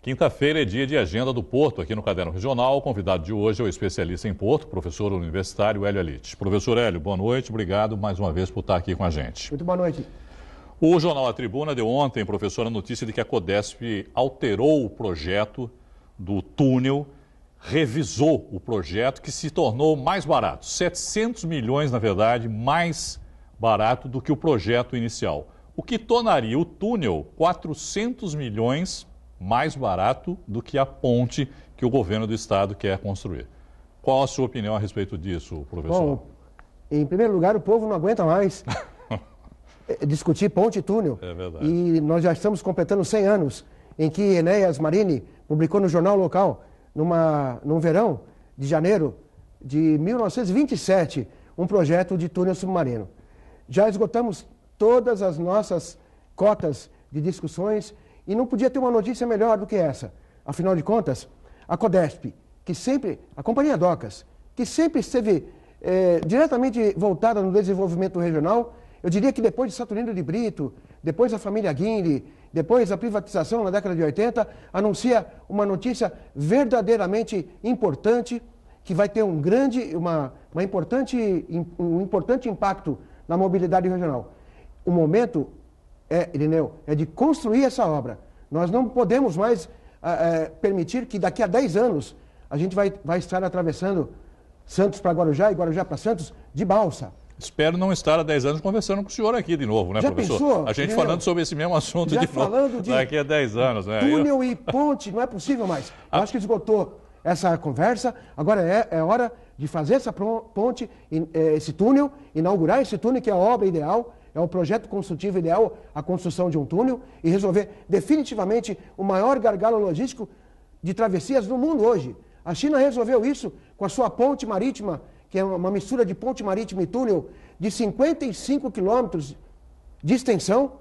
Quinta-feira é dia de agenda do Porto, aqui no Caderno Regional. O convidado de hoje é o especialista em Porto, professor universitário Hélio Alit. Professor Hélio, boa noite, obrigado mais uma vez por estar aqui com a gente. Muito boa noite. O jornal A Tribuna deu ontem, professor, a notícia de que a Codesp alterou o projeto do túnel, revisou o projeto que se tornou mais barato. 700 milhões, na verdade, mais barato do que o projeto inicial. O que tornaria o túnel 400 milhões mais barato do que a ponte que o governo do estado quer construir. Qual a sua opinião a respeito disso, professor? Bom, em primeiro lugar, o povo não aguenta mais discutir ponte e túnel. É verdade. E nós já estamos completando 100 anos em que Enéas Marini publicou no jornal local, num verão de janeiro de 1927, um projeto de túnel submarino. Já esgotamos todas as nossas cotas de discussões e não podia ter uma notícia melhor do que essa. Afinal de contas, a Codesp, a Companhia Docas, que sempre esteve diretamente voltada no desenvolvimento regional, eu diria que depois de Saturnino de Brito, depois da família Guinle, depois da privatização na década de 80, anuncia uma notícia verdadeiramente importante, que vai ter um importante impacto na mobilidade regional. O momento Irineu, é de construir essa obra. Nós não podemos mais permitir que daqui a 10 anos a gente vai estar atravessando Santos para Guarujá e Guarujá para Santos de balsa. Espero não estar há 10 anos conversando com o senhor aqui de novo, né, já professor? Pensou, a gente falando sobre esse mesmo assunto já de novo daqui a 10 anos, né? Túnel e ponte, não é possível mais. Eu acho que esgotou essa conversa, agora é hora de fazer essa ponte, esse túnel, inaugurar esse túnel, que é a obra ideal, é o projeto construtivo ideal, a construção de um túnel, e resolver definitivamente o maior gargalo logístico de travessias do mundo hoje. A China resolveu isso com a sua ponte marítima, que é uma mistura de ponte marítima e túnel, de 55 quilômetros de extensão,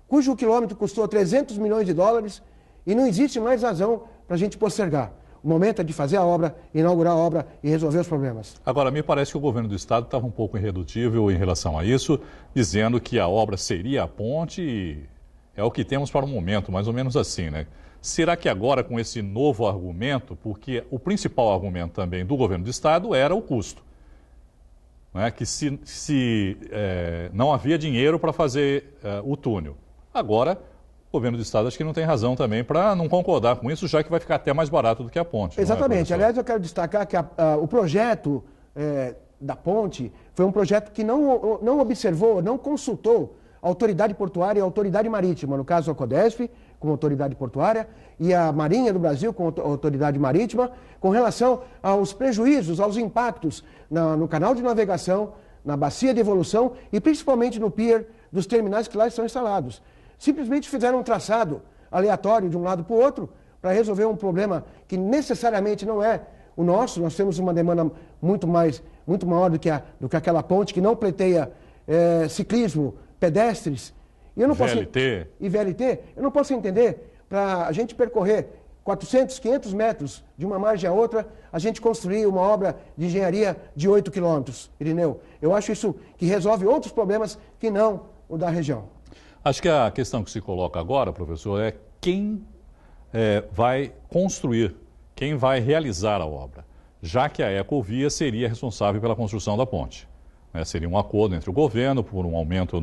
cujo quilômetro custou 300 milhões de dólares, e não existe mais razão para a gente postergar. O momento é de fazer a obra, inaugurar a obra e resolver os problemas. Agora, me parece que o governo do estado estava um pouco irredutível em relação a isso, dizendo que a obra seria a ponte e é o que temos para o momento, mais ou menos assim, né? Será que agora, com esse novo argumento, porque o principal argumento também do governo do estado era o custo, né? Que não havia dinheiro para fazer o túnel. Agora, o governo do estado acho que não tem razão também para não concordar com isso, já que vai ficar até mais barato do que a ponte. Exatamente. Aliás, eu quero destacar que o projeto da ponte foi um projeto que não observou, não consultou a autoridade portuária e a autoridade marítima, no caso a Codesp, como autoridade portuária, e a Marinha do Brasil, como autoridade marítima, com relação aos prejuízos, aos impactos no canal de navegação, na bacia de evolução e principalmente no pier dos terminais que lá estão instalados. Simplesmente fizeram um traçado aleatório de um lado para o outro para resolver um problema que necessariamente não é o nosso. Nós temos uma demanda muito maior do que aquela ponte que não pleiteia ciclismo, pedestres. E VLT. E VLT. Eu não posso entender, para a gente percorrer 400, 500 metros de uma margem a outra, a gente construir uma obra de engenharia de 8 quilômetros, Irineu. Eu acho isso que resolve outros problemas que não o da região. Acho que a questão que se coloca agora, professor, é quem vai construir, quem vai realizar a obra, já que a Ecovia seria responsável pela construção da ponte. Seria um acordo entre o governo por um aumento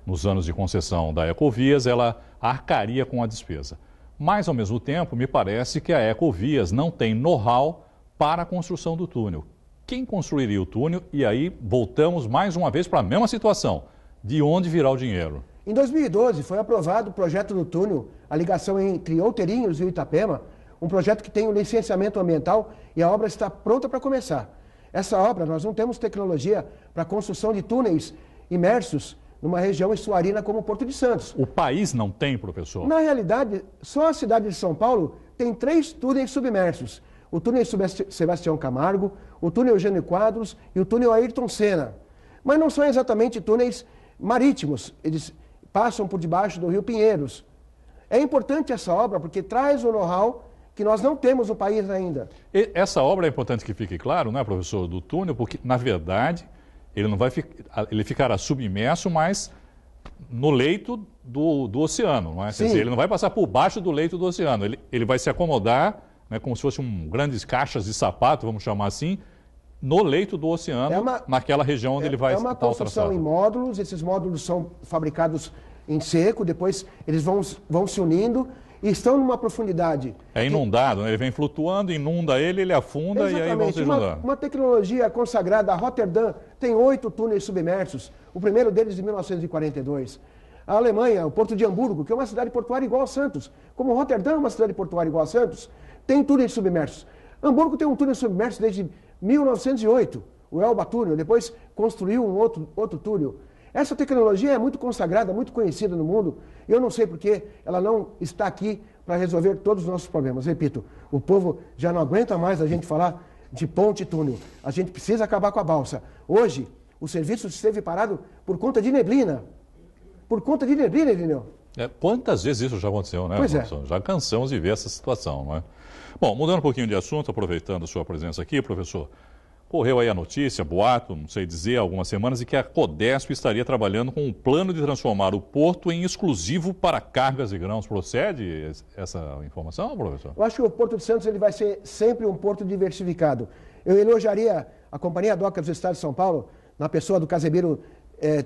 nos anos de concessão da Ecovias, ela arcaria com a despesa. Mas, ao mesmo tempo, me parece que a Ecovias não tem know-how para a construção do túnel. Quem construiria o túnel? E aí voltamos mais uma vez para a mesma situação. De onde virá o dinheiro? Em 2012 foi aprovado o projeto do túnel, a ligação entre Outeirinhos e Itapema, um projeto que tem o licenciamento ambiental e a obra está pronta para começar. Essa obra, nós não temos tecnologia para a construção de túneis imersos numa região estuarina como o Porto de Santos. O país não tem, professor? Na realidade, só a cidade de São Paulo tem 3 túneis submersos. O túnel Sebastião Camargo, o túnel Eugênio Quadros e o túnel Ayrton Senna. Mas não são exatamente túneis marítimos, eles passam por debaixo do Rio Pinheiros. É importante essa obra porque traz o know-how que nós não temos no país ainda. E essa obra é importante que fique claro, não é, professor, do túnel, porque, na verdade, ele não vai ele ficará submerso, mas no leito do oceano, não é? Quer dizer, ele não vai passar por baixo do leito do oceano, ele vai se acomodar, né, como se fosse grandes caixas de sapato, vamos chamar assim, no leito do oceano, naquela região onde ele vai estar ultrapassado. É uma construção em módulos, esses módulos são fabricados em seco, depois eles vão se unindo e estão numa profundidade. É inundado, né? Ele vem flutuando, inunda ele afunda. Exatamente. E aí vão se juntando. Uma tecnologia consagrada. A Rotterdam tem 8 túneis submersos, o primeiro deles de 1942. A Alemanha, o Porto de Hamburgo, que é uma cidade portuária igual a Santos, como Rotterdam é uma cidade portuária igual a Santos, tem túneis submersos. Hamburgo tem um túnel submerso desde 1908, o Elba Túnel, depois construiu um outro túnel. Essa tecnologia é muito consagrada, muito conhecida no mundo, e eu não sei por que ela não está aqui para resolver todos os nossos problemas. Repito, o povo já não aguenta mais a gente falar de ponte e túnel. A gente precisa acabar com a balsa. Hoje, o serviço esteve parado por conta de neblina. Por conta de neblina, Irineu. Quantas vezes isso já aconteceu, né? Pois é. Já cansamos de ver essa situação, não é? Bom, mudando um pouquinho de assunto, aproveitando a sua presença aqui, professor, correu aí a notícia, boato, não sei dizer, há algumas semanas, de que a Codesp estaria trabalhando com um plano de transformar o porto em exclusivo para cargas e grãos. Procede essa informação, professor? Eu acho que o Porto de Santos ele vai ser sempre um porto diversificado. Eu elogiaria a Companhia Docas do Estado de São Paulo, na pessoa do Casemiro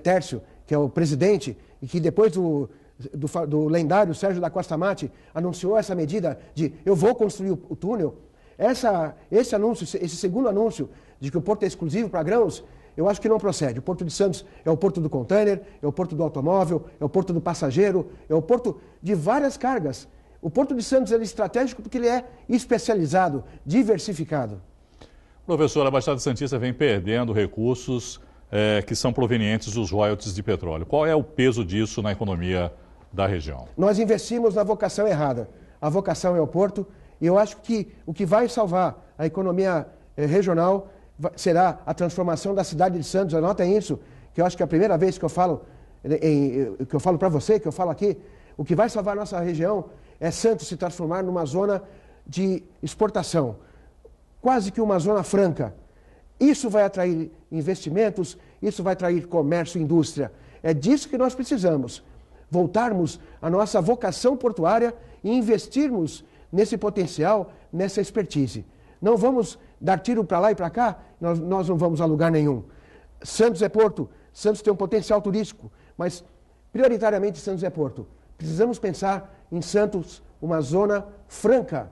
Tércio, que é o presidente, e que depois do lendário Sérgio da Costa Mate anunciou essa medida de eu vou construir o túnel. Esse anúncio, esse segundo anúncio de que o porto é exclusivo para grãos, eu acho que não procede. O Porto de Santos é o porto do container, é o porto do automóvel, é o porto do passageiro, é o porto de várias cargas. O Porto de Santos é estratégico porque ele é especializado, diversificado. Professor, a Baixada Santista vem perdendo recursos que são provenientes dos royalties de petróleo. Qual é o peso disso na economia da região? Nós investimos na vocação errada. A vocação é o porto, e eu acho que o que vai salvar a economia regional será a transformação da cidade de Santos. Anotem isso, que eu acho que é a primeira vez que eu falo para você, que eu falo aqui. O que vai salvar a nossa região é Santos se transformar numa zona de exportação, quase que uma zona franca. Isso vai atrair investimentos, isso vai atrair comércio e indústria. É disso que nós precisamos. Voltarmos à nossa vocação portuária e investirmos nesse potencial, nessa expertise. Não vamos dar tiro para lá e para cá, nós não vamos a lugar nenhum. Santos é porto, Santos tem um potencial turístico, mas prioritariamente Santos é porto. Precisamos pensar em Santos, uma zona franca,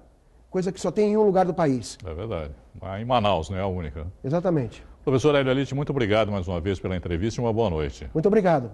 coisa que só tem em um lugar do país. É verdade. Em Manaus, não é a única. Exatamente. Professor Hélio Alite, muito obrigado mais uma vez pela entrevista e uma boa noite. Muito obrigado.